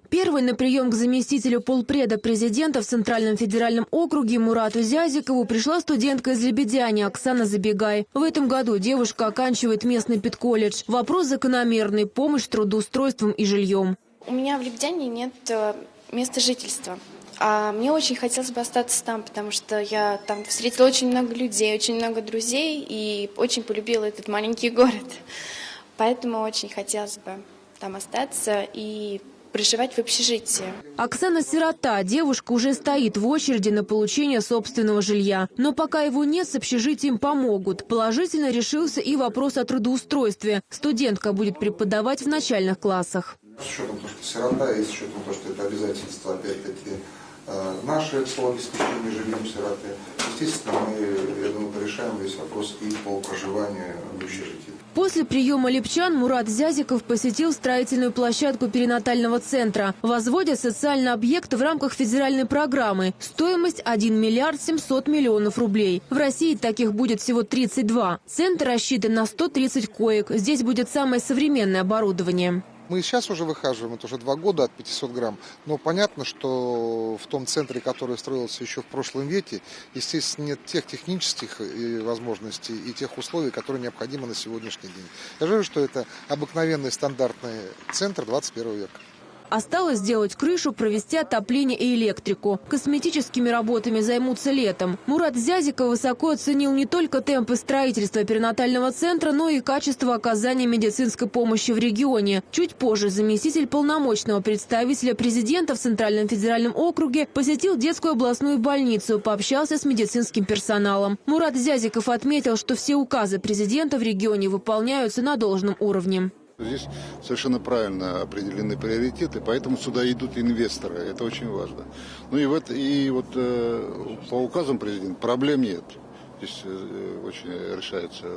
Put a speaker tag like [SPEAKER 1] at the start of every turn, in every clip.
[SPEAKER 1] Первый на прием к заместителю полпреда президента в Центральном федеральном округе Мурату Зязикову пришла студентка из Лебедяни Оксана Забегай. В этом году девушка оканчивает местный педколледж. Вопрос закономерный – помощь с трудоустройством и жильем.
[SPEAKER 2] У меня в Лебедяне нет места жительства. А мне очень хотелось бы остаться там, потому что я там встретила очень много людей, очень много друзей и очень полюбила этот маленький город. Поэтому очень хотелось бы там остаться и проживать в общежитии.
[SPEAKER 1] Оксана сирота. Девушка уже стоит в очереди на получение собственного жилья. Но пока его нет, с общежитием помогут. Положительно решился и вопрос о трудоустройстве. Студентка будет преподавать в начальных классах.
[SPEAKER 3] С учетом того, что сирота, и с учетом того, что это обязательство, опять-таки, наши по обеспечению жильем сироты, естественно, мы, я думаю, порешаем весь вопрос и по проживанию в общежитии.
[SPEAKER 1] После приема липчан Мурат Зязиков посетил строительную площадку перинатального центра. Возводят социальный объект в рамках федеральной программы. Стоимость 1 миллиард 700 миллионов рублей. В России таких будет всего 32. Центр рассчитан на 130 коек. Здесь будет самое современное оборудование.
[SPEAKER 4] Мы сейчас уже выхаживаем, это уже 2 года от 500 грамм. Но понятно, что в том центре, который строился еще в прошлом веке, естественно, нет тех технических возможностей и тех условий, которые необходимы на сегодняшний день. Я говорю, что это обыкновенный стандартный центр 21 века.
[SPEAKER 1] Осталось сделать крышу, провести отопление и электрику. Косметическими работами займутся летом. Мурат Зязиков высоко оценил не только темпы строительства перинатального центра, но и качество оказания медицинской помощи в регионе. Чуть позже заместитель полномочного представителя президента в Центральном федеральном округе посетил детскую областную больницу, пообщался с медицинским персоналом. Мурат Зязиков отметил, что все указы президента в регионе выполняются на должном уровне.
[SPEAKER 5] Здесь совершенно правильно определены приоритеты, поэтому сюда идут инвесторы. Это очень важно. Ну и вот по указам президента проблем нет. Здесь очень решаются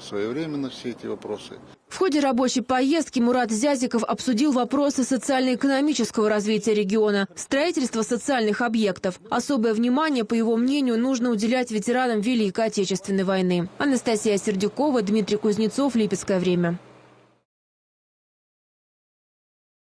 [SPEAKER 5] своевременно все эти вопросы.
[SPEAKER 1] В ходе рабочей поездки Мурат Зязиков обсудил вопросы социально-экономического развития региона, строительство социальных объектов. Особое внимание, по его мнению, нужно уделять ветеранам Великой Отечественной войны. Анастасия Сердюкова, Дмитрий Кузнецов, Липецкое время.